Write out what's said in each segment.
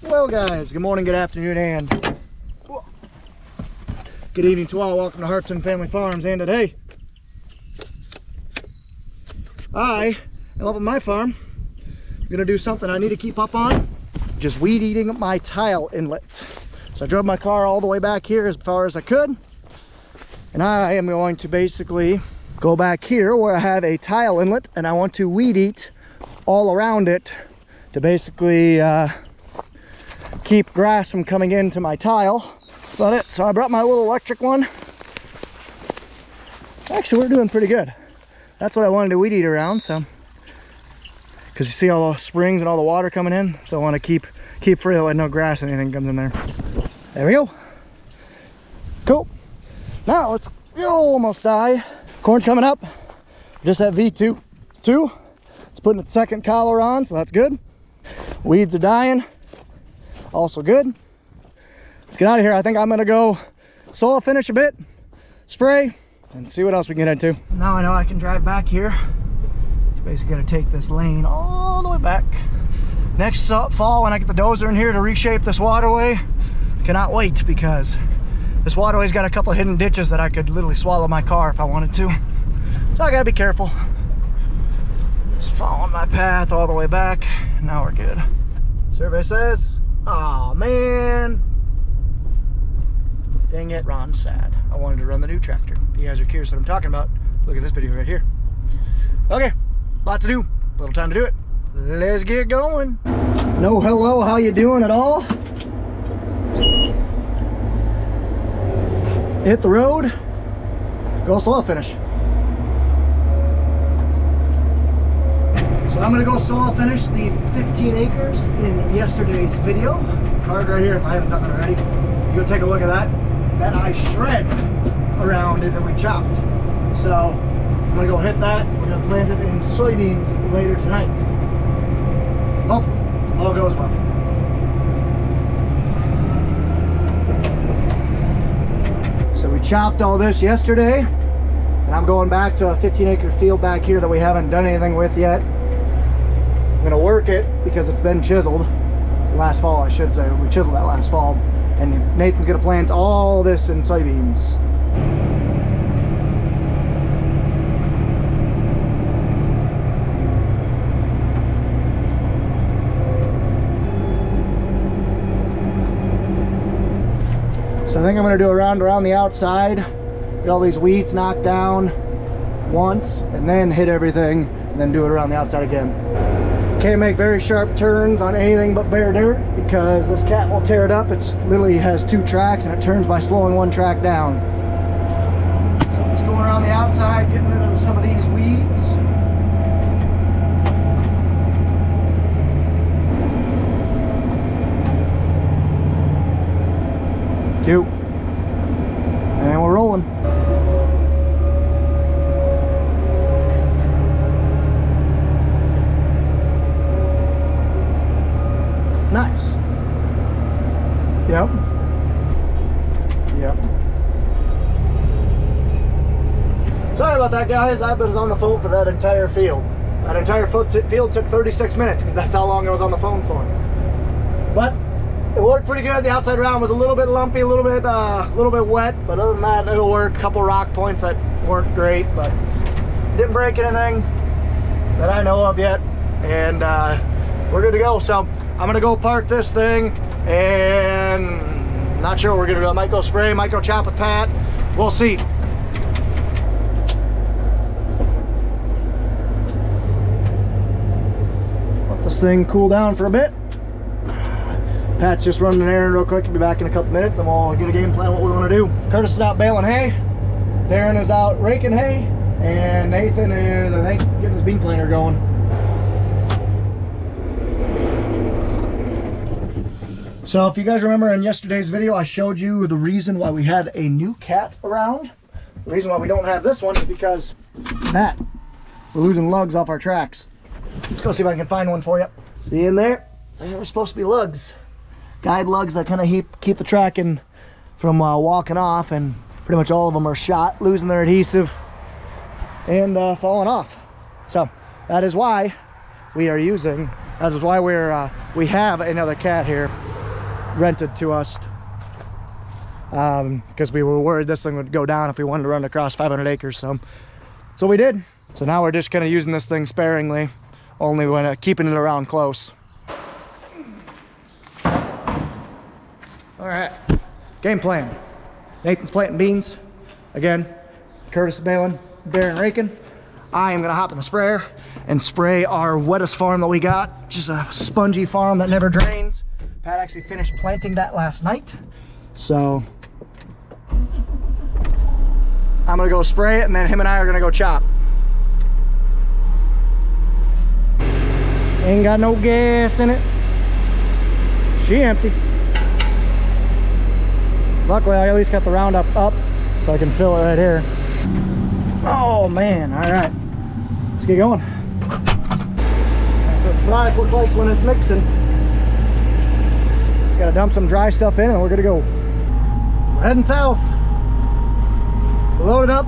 Well guys, good morning, good afternoon, and good evening to all. Welcome to Hartung Family Farms. And today I am up on my farm. I'm gonna do something I need to keep up on, just weed eating my tile inlet. So I drove my car all the way back here as far as I could, and I am going to basically go back here where I have a tile inlet, and I want to weed eat all around it to basically keep grass from coming into my tile. So I brought my little electric one. Actually, we're doing pretty good. That's what I wanted to weed eat around, so because you see all the springs and all the water coming in, so I want to keep free, let no grass and anything comes in there. There we go. Cool. Now let's almost die. Corn's coming up. Just at V2. It's putting its second collar on, so that's good. Weeds are dying. Also good. Let's get out of here. I think I'm gonna go soil finish a bit, spray, and see what else we can get into. Now I know I can drive back here. It's basically gonna take this lane all the way back. Next fall, when I get the dozer in here to reshape this waterway, I cannot wait, because this waterway's got a couple of hidden ditches that I could literally swallow my car if I wanted to. So I gotta be careful. Just following my path all the way back. Now we're good. Survey says, oh man. Dang it, Ron's sad. I wanted to run the new tractor. If you guys are curious what I'm talking about, look at this video right here. Okay, lot to do, little time to do it. Let's get going. No hello, how you doing at all? Hit the road, go soil finish. So I'm gonna go soil finish the 15 acres in yesterday's video. Card right here if I haven't done it already. You go take a look at that. That I shred around it that we chopped. So I'm gonna go hit that. We're gonna plant it in soybeans later tonight. Hopefully, all goes well. So we chopped all this yesterday, and I'm going back to a 15-acre field back here that we haven't done anything with yet. I'm gonna work it because it's been chiseled last fall, I should say. We chiseled that last fall, and Nathan's gonna plant all this in soybeans. So I think I'm gonna do a round around the outside, get all these weeds knocked down once, and then hit everything, and then do it around the outside again. Can't make very sharp turns on anything but bare dirt because this cat will tear it up. It literally has 2 tracks, and it turns by slowing 1 track down. So I'm just going around the outside, getting rid of some of these weeds. Two. And we're rolling. Nice. Yep. Sorry about that, guys. I was on the phone for that entire field. That entire field took 36 minutes because that's how long I was on the phone for. But it worked pretty good. The outside round was a little bit lumpy, a little bit wet, but other than that, it'll work. A couple rock points that weren't great, but didn't break anything that I know of yet, and we're good to go. So I'm gonna go park this thing, and not sure what we're gonna do. I might go spray, might go chop with Pat. We'll see. Let this thing cool down for a bit. Pat's just running an errand real quick. He'll be back in a couple minutes, and we'll get a game plan what we want to do. Curtis is out baling hay. Darren is out raking hay, and Nathan is, I think, getting his bean planer going. So if you guys remember in yesterday's video, I showed you the reason why we had a new cat around. The reason why we don't have this one is because that. We're losing lugs off our tracks. Let's go see if I can find one for you. See in there? They're supposed to be lugs. Guide lugs that kind of keep the tracking from walking off, and pretty much all of them are shot, losing their adhesive and falling off. So that is why we are using, that is why we have another cat here. rented to us, because we were worried this thing would go down if we wanted to run across 500 acres. So we did. So now we're just kind of using this thing sparingly, only when keeping it around close. All right, game plan. Nathan's planting beans. Again, Curtis is baling, Darren raking. I am gonna hop in the sprayer and spray our wettest farm that we got. Just a spongy farm that never drains. Pat actually finished planting that last night. So I'm gonna go spray it, and then him and I are gonna go chop. Ain't got no gas in it. She empty. Luckily, I at least got the Roundup up so I can fill it right here. Oh man, all right. Let's get going. That's what the product looks like when it's mixing. Gotta dump some dry stuff in and we're gonna go. We're heading south. Loaded up.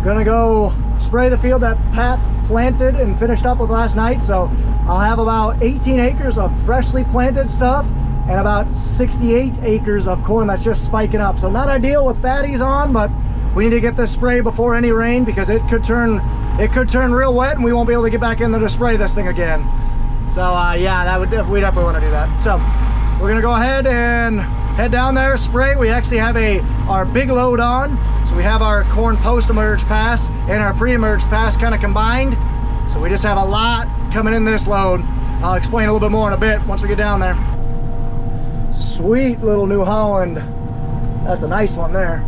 Gonna go spray the field that Pat planted and finished up with last night. So I'll have about 18 acres of freshly planted stuff and about 68 acres of corn that's just spiking up. So not ideal with fatties on, but we need to get this spray before any rain, because it could turn real wet and we won't be able to get back in there to spray this thing again. So yeah, we definitely want to do that. So we're gonna go ahead and head down there, spray. We actually have our big load on, so we have our corn post-emerge pass and our pre-emerge pass kind of combined. So we just have a lot coming in this load. I'll explain a little bit more in a bit once we get down there. Sweet little New Holland. That's a nice one there.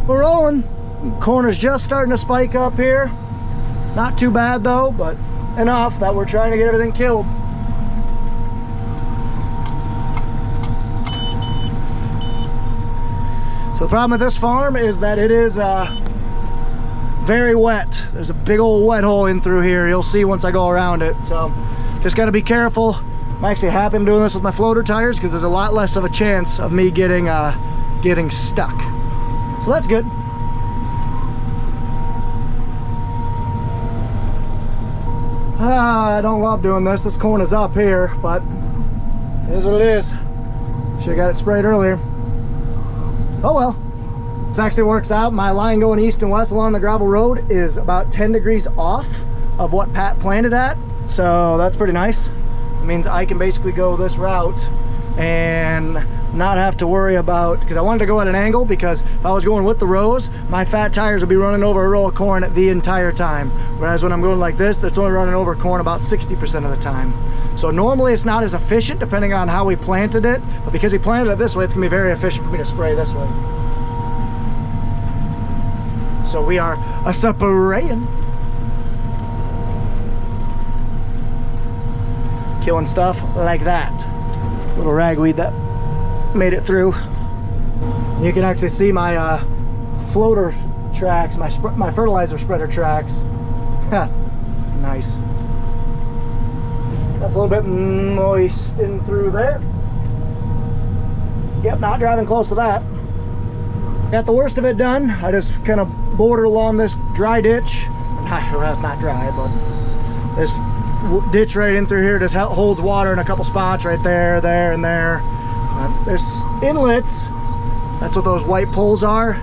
We're rolling. Corn is just starting to spike up here. Not too bad though, but enough that we're trying to get everything killed. So the problem with this farm is that it is very wet. There's a big old wet hole in through here. You'll see once I go around it. So just got to be careful. I'm actually happy I'm doing this with my floater tires, because there's a lot less of a chance of me getting stuck. So that's good. I don't love doing this. This corn is up here, but it is what it is. Should have got it sprayed earlier. Oh well. This actually works out. My line going east and west along the gravel road is about 10 degrees off of what Pat planted at. So that's pretty nice. It means I can basically go this route and not have to worry about, because I wanted to go at an angle, because if I was going with the rows, my fat tires would be running over a row of corn the entire time. Whereas when I'm going like this, that's only running over corn about 60% of the time. So normally it's not as efficient depending on how we planted it, but because he planted it this way, it's gonna be very efficient for me to spray this way. So we are spraying. Killing stuff like that. Little ragweed that made it through. You can actually see my floater tracks, my fertilizer spreader tracks. Nice. That's a little bit moist in through there. Yep, not driving close to that. Got the worst of it done. I just kind of border along this dry ditch. Well, that's not dry, but this ditch right in through here just holds water in a couple spots right there, there, and there. There's inlets. That's what those white poles are.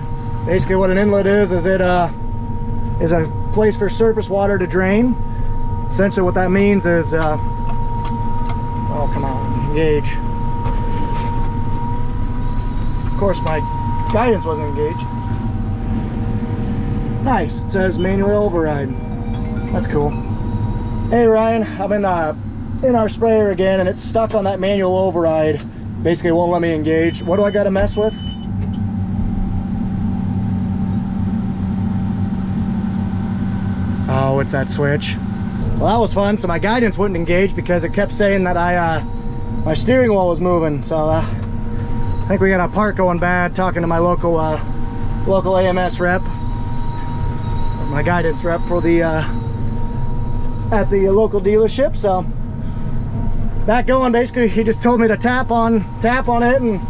Basically what an inlet is it is a place for surface water to drain. Essentially what that means is oh, come on, engage. Of course my guidance wasn't engaged. Nice, it says manually override. That's cool. Hey Ryan, I'm in our sprayer again and it's stuck on that manual override. Basically it won't let me engage. What do I got to mess with? Oh, it's that switch. Well, that was fun. So my guidance wouldn't engage because it kept saying that my steering wheel was moving. So I think we got a part going bad. Talking to my local AMS rep, my guidance rep for the at the local dealership. So back going. Basically he just told me to tap on it and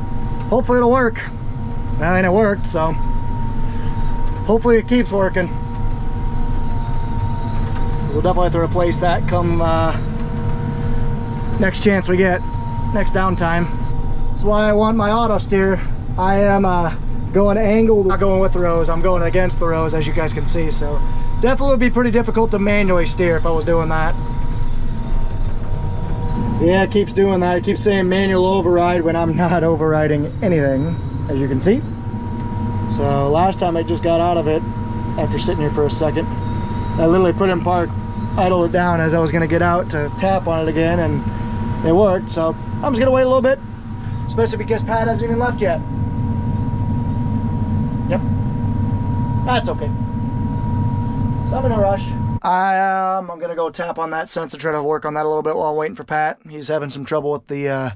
hopefully it'll work. Well, and it worked, so hopefully it keeps working. We'll definitely have to replace that come next chance we get. next downtime. That's why I want my auto steer. I am going angled, not going with the rows, I'm going against the rows, as you guys can see. So definitely would be pretty difficult to manually steer if I was doing that. Yeah, it keeps doing that. It keeps saying manual override when I'm not overriding anything, as you can see. So last time I just got out of it after sitting here for a second. I literally put it in park, idled it down as I was gonna get out to tap on it again, and it worked. So I'm just gonna wait a little bit, especially because Pat hasn't even left yet. Yep, that's okay. So I'm in a rush. I'm gonna go tap on that sensor, try to work on that a little bit while I'm waiting for Pat. He's having some trouble with the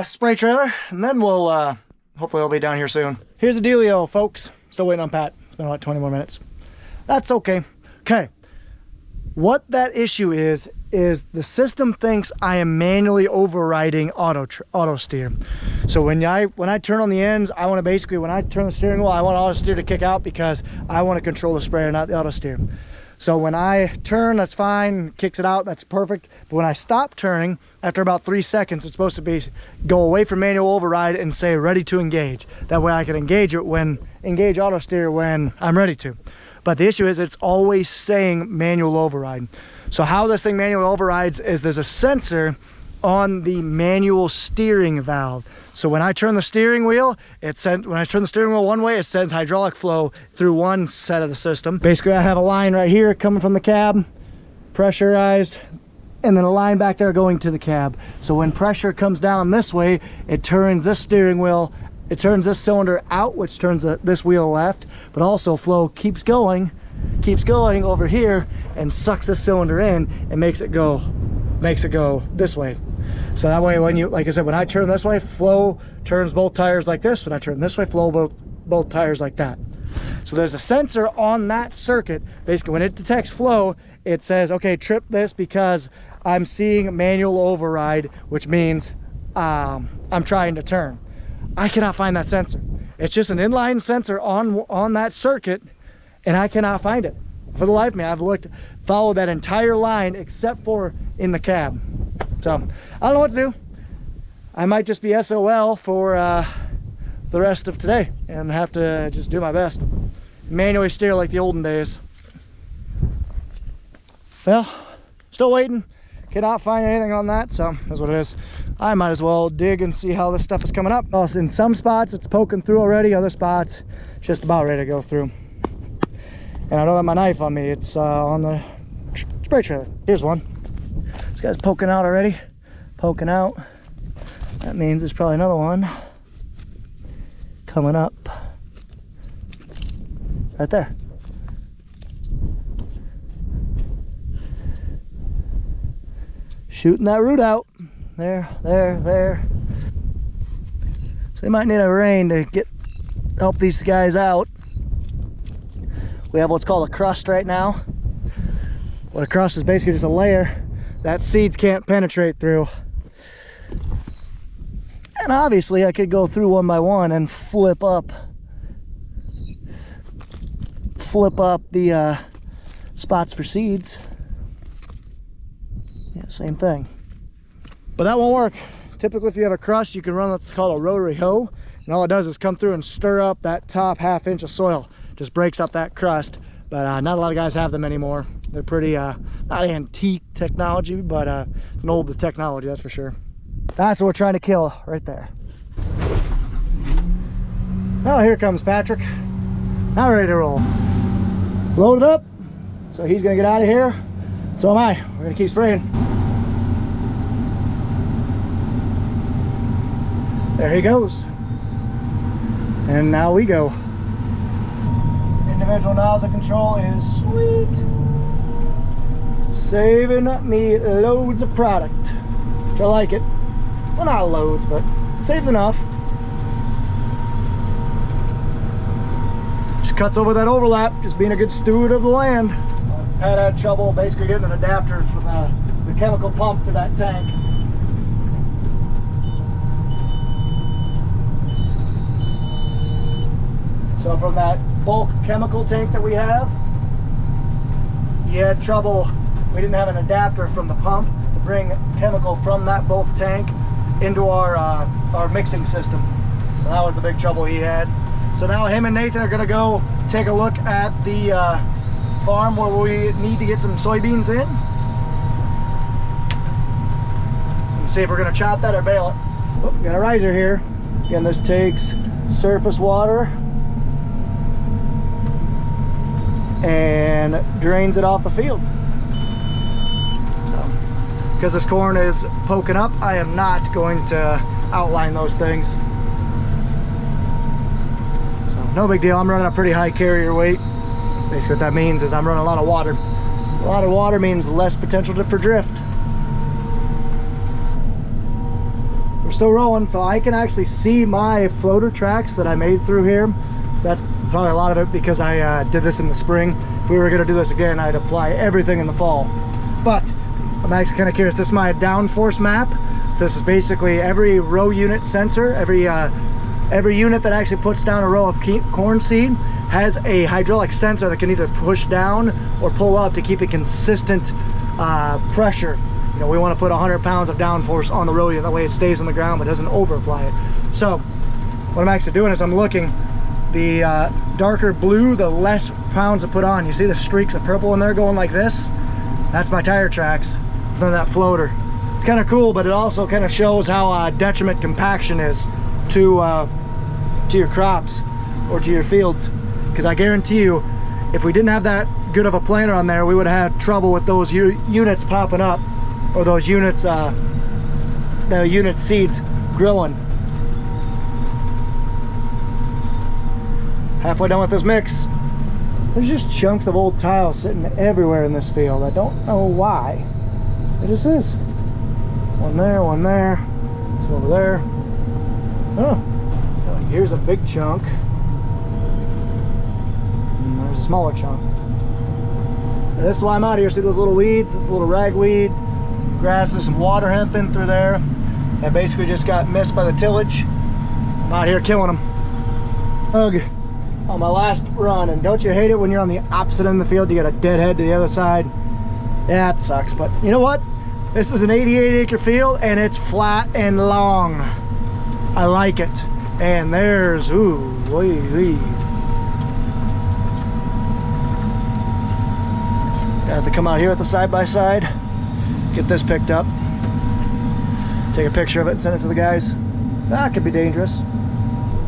spray trailer, and then we'll hopefully I'll be down here soon. Here's the dealio, folks. Still waiting on Pat. It's been about 20 more minutes. That's okay. Okay. What that issue is the system thinks I am manually overriding auto steer. So when I turn on the ends, I want to basically, when I turn the steering wheel, I want auto steer to kick out because I want to control the sprayer, not the auto steer. So when I turn, that's fine, kicks it out, that's perfect. But when I stop turning, after about 3 seconds, it's supposed to be go away from manual override and say ready to engage. That way I can engage auto steer when I'm ready to. But the issue is it's always saying manual override. So how this thing manually overrides is there's a sensor on the manual steering valve. So when I turn the steering wheel, when I turn the steering wheel one way, it sends hydraulic flow through one set of the system. Basically, I have a line right here coming from the cab, pressurized, and then a line back there going to the cab. So when pressure comes down this way, it turns this steering wheel, it turns this cylinder out, which turns this wheel left, but also flow keeps going over here and sucks this cylinder in and makes it go this way. So that way, when you, like I said, when I turn this way, flow turns both tires like this. When I turn this way, flow both tires like that. So there's a sensor on that circuit. Basically, when it detects flow, it says, okay, trip this because I'm seeing manual override, which means I'm trying to turn. I cannot find that sensor. It's just an inline sensor on that circuit, and I cannot find it. For the life of me, I've followed that entire line except for in the cab. So I don't know what to do. I might just be SOL for the rest of today and have to just do my best. Manually steer like the olden days. Well, still waiting. Cannot find anything on that, so that's what it is. I might as well dig and see how this stuff is coming up. Well, in some spots it's poking through already, other spots just about ready to go through. And I don't have my knife on me, it's on the spray trailer. Here's one. This guy's poking out already. Poking out. That means there's probably another one coming up. Right there. Shooting that root out. There. So we might need a rain to help these guys out. We have what's called a crust right now. What a crust is basically just a layer that seeds can't penetrate through. And obviously I could go through one by one and flip up the spots for seeds. Yeah, same thing. But that won't work. Typically if you have a crust, you can run what's called a rotary hoe, and all it does is come through and stir up that top ½ inch of soil. Just breaks up that crust. But not a lot of guys have them anymore. They're pretty not antique technology, but it's an old technology, that's for sure. That's what we're trying to kill right there. Well, here comes Patrick. Now ready to roll. Load it up. So he's gonna get out of here. So am I. We're gonna keep spraying. There he goes. And now we go. Individual nozzle control is sweet. Saving me loads of product. Which I like it. Well, not loads, but saves enough. Just cuts over that overlap, just being a good steward of the land. Pat had trouble basically getting an adapter from the chemical pump to that tank. So from that bulk chemical tank that we have, he had trouble. We didn't have an adapter from the pump. The bring chemical from that bulk tank into our mixing system. So that was the big trouble he had. So now him and Nathan are gonna go take a look at the farm where we need to get some soybeans in and see if we're gonna chop that or bale it. Oh, got a riser here. Again, this takes surface water and drains it off the field. So, because this corn is poking up, I am not going to outline those things. So, no big deal. I'm running a pretty high carrier weight. Basically what that means is I'm running a lot of water. A lot of water means less potential for drift. We're still rolling, so I can actually see my floater tracks that I made through here. So that's probably a lot of it because I did this in the spring. If we were going to do this again, I'd apply everything in the fall. But I'm actually kind of curious. This is my downforce map. So this is basically every row unit sensor, every unit that actually puts down a row of corn seed has a hydraulic sensor that can either push down or pull up to keep a consistent pressure. You know, we want to put 100 pounds of downforce on the row unit, that way it stays on the ground but doesn't over apply it. So what I'm actually doing is I'm looking, the darker blue, the less pounds to put on. You see the streaks of purple in there going like this? That's my tire tracks from that floater. It's kind of cool, but it also kind of shows how detriment compaction is to your crops or to your fields. Because I guarantee you, if we didn't have that good of a planter on there, we would have had trouble with those units popping up, or those units, the unit seeds growing. Halfway done with this mix. There's just chunks of old tile sitting everywhere in this field. I don't know why. It just is. One there, it's over there. Oh, here's a big chunk. And there's a smaller chunk. And this is why I'm out here. See those little weeds? This little ragweed, grass, there's some water hemp in through there. That basically just got missed by the tillage. I'm out here killing them. Ugh. On my last run, and don't you hate it when you're on the opposite end of the field, you got a dead head to the other side? Yeah, it sucks, but you know what? This is an 88-acre field and it's flat and long. I like it. And there's, ooh, wee. Have to come out here with the side-by-side, get this picked up, take a picture of it and send it to the guys. That could be dangerous.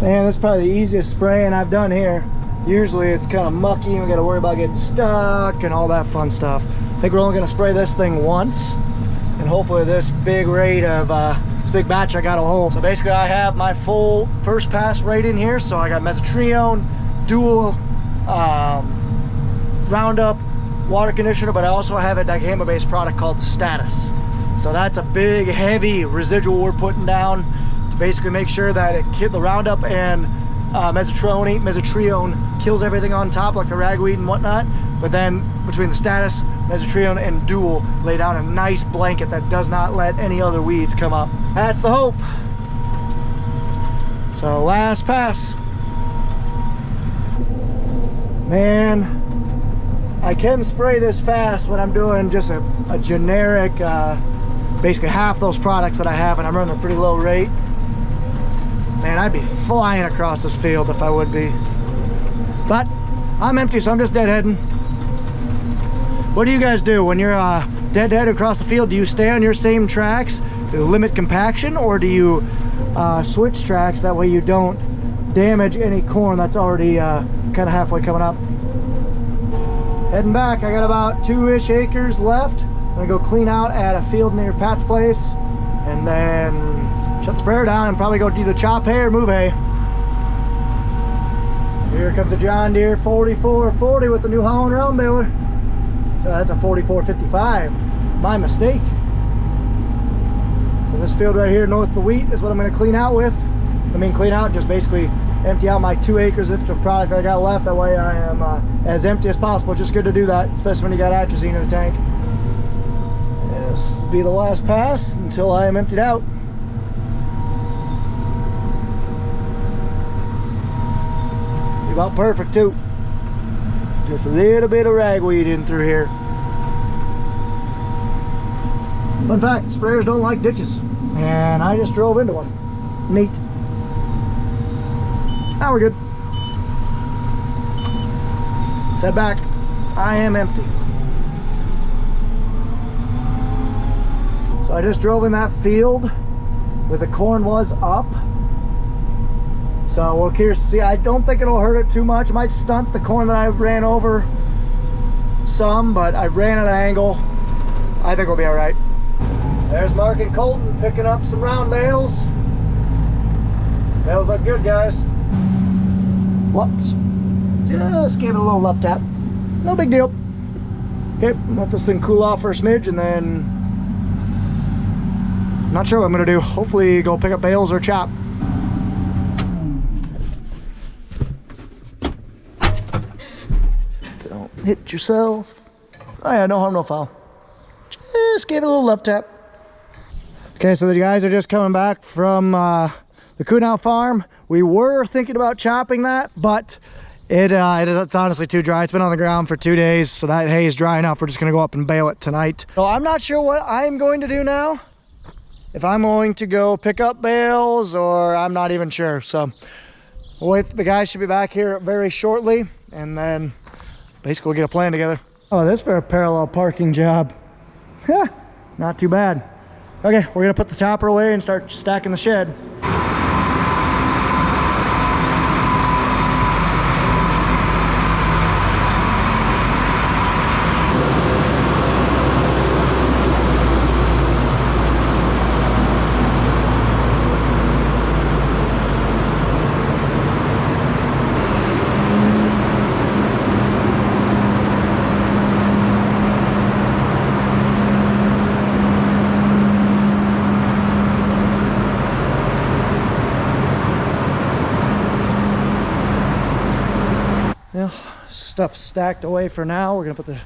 Man, this is probably the easiest spraying I've done here. Usually it's kind of mucky and we gotta worry about getting stuck and all that fun stuff. I think we're only gonna spray this thing once, and hopefully this big rate of this big batch I got a hold. So basically I have my full first pass rate in here. So I got mesotrione, dual Roundup, water conditioner, but I also have a dicamba based product called Status. So that's a big heavy residual we're putting down to basically make sure that the Roundup and mesotrione kills everything on top, like the ragweed and whatnot. But then between the Status, mesotrione, and dual, lay down a nice blanket that does not let any other weeds come up. That's the hope. So last pass. Man, I can spray this fast when I'm doing just a generic, basically half those products that I have, and I'm running a pretty low rate. Man, I'd be flying across this field if I would be. But I'm empty, so I'm just deadheading. What do you guys do when you're deadhead across the field? Do you stay on your same tracks to limit compaction, or do you switch tracks? That way you don't damage any corn that's already kind of halfway coming up. Heading back, I got about 2-ish acres left. I'm gonna go clean out at a field near Pat's place, and then shut the sprayer down and probably go either chop hay or move hay. Here comes a John Deere 4440 with the new Holland round baler. So that's a 4455. My mistake. So this field right here north of the wheat is what I'm going to clean out with. I mean clean out, just basically empty out my 2 acres of product that I got left. That way I am as empty as possible. It's just good to do that, especially when you got atrazine in the tank. This will be the last pass until I am emptied out. Be about perfect too. Just a little bit of ragweed in through here. Fun fact, sprayers don't like ditches. And I just drove into one. Neat. Now we're good. Let's head back. I am empty. So I just drove in that field where the corn was up. So we're curious to see. I don't think it'll hurt it too much. It might stunt the corn that I ran over some, but I ran at an angle. I think we'll be all right. There's Mark and Colton picking up some round bales. Bales look good, guys. Whoops. Just gave it a little left tap. No big deal. Okay, let this thing cool off for a smidge, and then I'm not sure what I'm gonna do. Hopefully go pick up bales or chop. Don't hit yourself. Oh yeah, no harm, no foul. Just gave it a little left tap. Okay, so the guys are just coming back from the Kunow farm. We were thinking about chopping that, but it's honestly too dry. It's been on the ground for 2 days, so that hay is dry enough. We're just gonna go up and bale it tonight. So I'm not sure what I'm going to do now. If I'm going to go pick up bales, or I'm not even sure. So the guys should be back here very shortly, and then basically we'll get a plan together. Oh, this for a parallel parking job. Not too bad. Okay, we're gonna put the chopper away and start stacking the shed. Stuff stacked away for now. We're gonna put the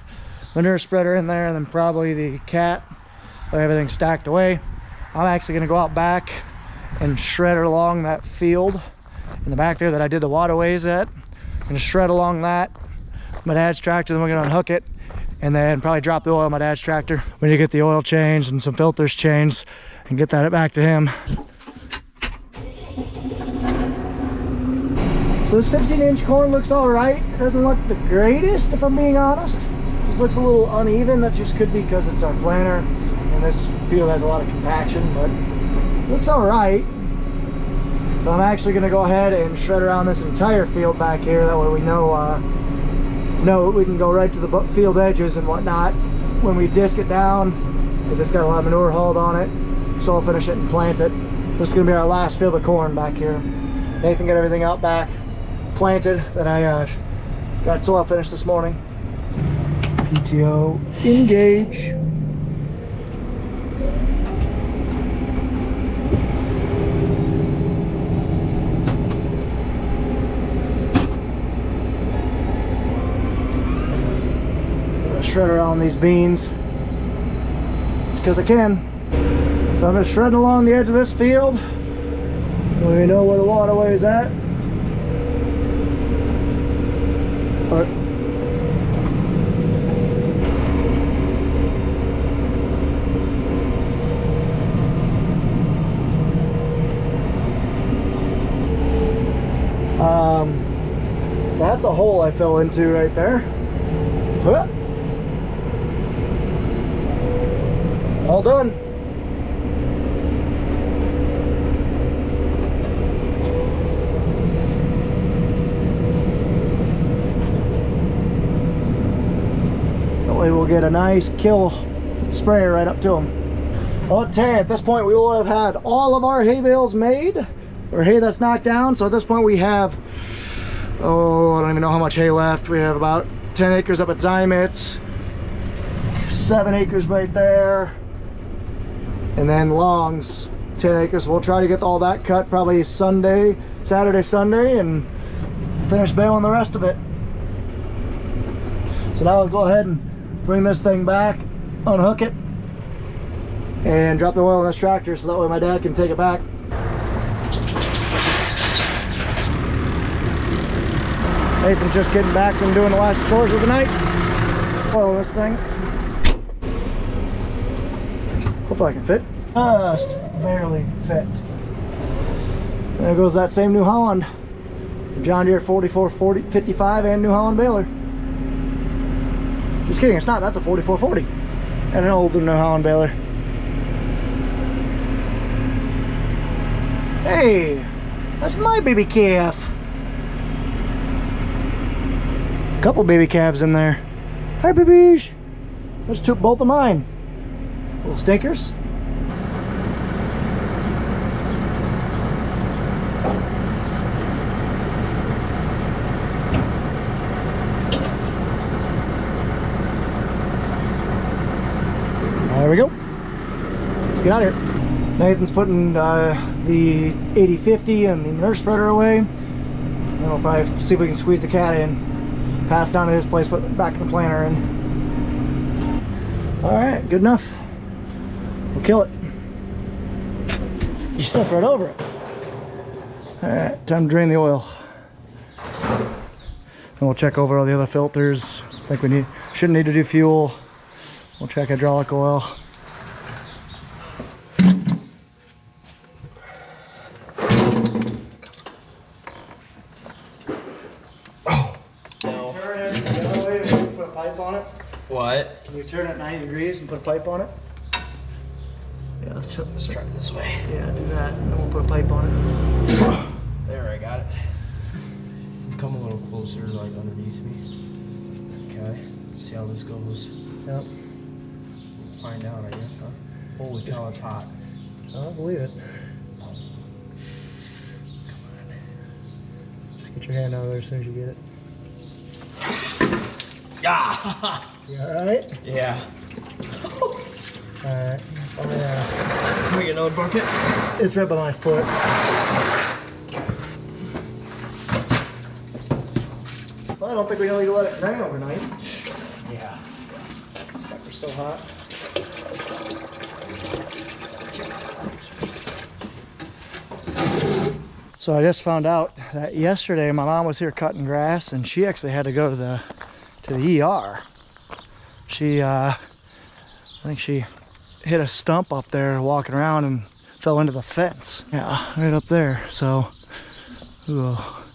manure spreader in there, and then probably the cat, everything stacked away. I'm actually gonna go out back and shred along that field in the back there that I did the waterways at. I'm gonna shred along that, my dad's tractor, then we're gonna unhook it, and then probably drop the oil in my dad's tractor. We need to get the oil changed and some filters changed and get that back to him. So this 15-inch corn looks all right. It doesn't look the greatest, if I'm being honest. Just looks a little uneven. That just could be because it's our planter, and this field has a lot of compaction, but it looks all right. So I'm actually going to go ahead and shred around this entire field back here. That way we know we can go right to the field edges and whatnot when we disc it down, because it's got a lot of manure hauled on it. So I'll finish it and plant it. This is going to be our last field of corn back here. Nathan got everything out back planted that I got soil finished this morning. PTO engage. I'm gonna shred around these beans because I can. So I'm just shredding along the edge of this field. We know where the waterway is at. But that's a hole I fell into right there. All done. We'll get a nice kill sprayer right up to them. Well, I'll tell you, at this point we will have had all of our hay bales made, or hay that's knocked down. So at this point we have, I don't even know how much hay left. We have about 10 acres up at Zymitz, 7 acres right there, and then Long's 10 acres. So we'll try to get all that cut probably Saturday, Sunday, and finish baling the rest of it. So now we'll go ahead and bring this thing back, unhook it, and drop the oil in this tractor so that way my dad can take it back. Nathan's just getting back from doing the last chores of the night. Oil this thing. Hopefully I can fit. Just barely fit. There goes that same New Holland. John Deere 4455 and New Holland baler. Just kidding, it's not. That's a 4440. And an older New Holland baler. Hey, that's my baby calf. Couple baby calves in there. Hi, babies. Those two, both of mine. Little stinkers. There we go. Let's get out of here. Nathan's putting the 8050 and the manure spreader away. Then we'll probably see if we can squeeze the cat in. Pass down to his place, put back in the planter in. Alright, good enough. We'll kill it. You stepped right over it. Alright, time to drain the oil. And we'll check over all the other filters. I think we shouldn't need to do fuel. We'll check hydraulic oil. What? Can you turn it 90 degrees and put a pipe on it? Yeah, let's try it this way. Yeah, do that, and then we'll put a pipe on it. There, I got it. Come a little closer, like underneath me. Okay, see how this goes. Yep. We'll find out, I guess, huh? Holy cow, it's hot. I don't believe it. Come on. Just get your hand out of there as soon as you get it. Yeah! You alright? Yeah. Alright. Can we get another bucket? It's right by my foot. Well, I don't think we need to let it drain overnight. Yeah. Sucker's so hot. So I just found out that yesterday my mom was here cutting grass and she actually had to go to the ER. She I think she hit a stump up there walking around and fell into the fence. Yeah, right up there. So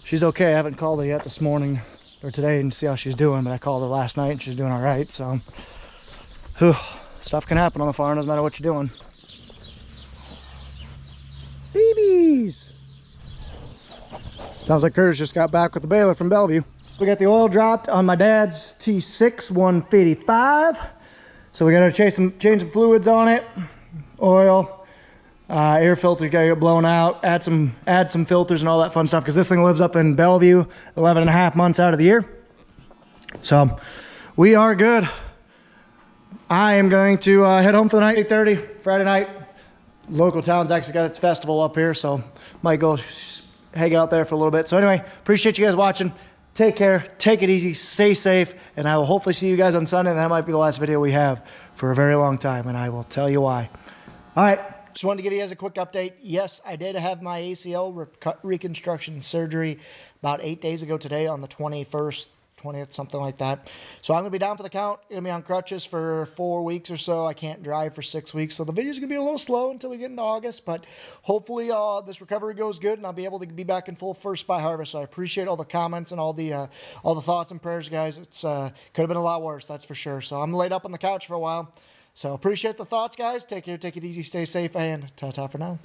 she's okay. I haven't called her yet this morning or today and see how she's doing, but I called her last night and she's doing all right. So stuff can happen on the farm, doesn't matter what you're doing. Babies! Sounds like Curtis just got back with the baler from Bellevue. We got the oil dropped on my dad's T6 155. So we gotta change some fluids on it. Oil, air filter gotta get blown out, add some filters and all that fun stuff, because this thing lives up in Bellevue 11.5 months out of the year. So we are good. I am going to head home for the night, 8:30, Friday night. Local town's actually got its festival up here, so might go hang out there for a little bit. So anyway, appreciate you guys watching. Take care, take it easy, stay safe, and I will hopefully see you guys on Sunday. And that might be the last video we have for a very long time, and I will tell you why. All right, just wanted to give you guys a quick update. Yes, I did have my ACL reconstruction surgery about 8 days ago today on the 21st, 20th, something like that. So I'm going to be down for the count. Going to be on crutches for 4 weeks or so. I can't drive for 6 weeks. So the video's going to be a little slow until we get into August. But hopefully this recovery goes good and I'll be able to be back in full first by harvest. So I appreciate all the comments and all the thoughts and prayers, guys. It's could have been a lot worse, that's for sure. So I'm laid up on the couch for a while. So appreciate the thoughts, guys. Take care, take it easy, stay safe, and ta-ta for now.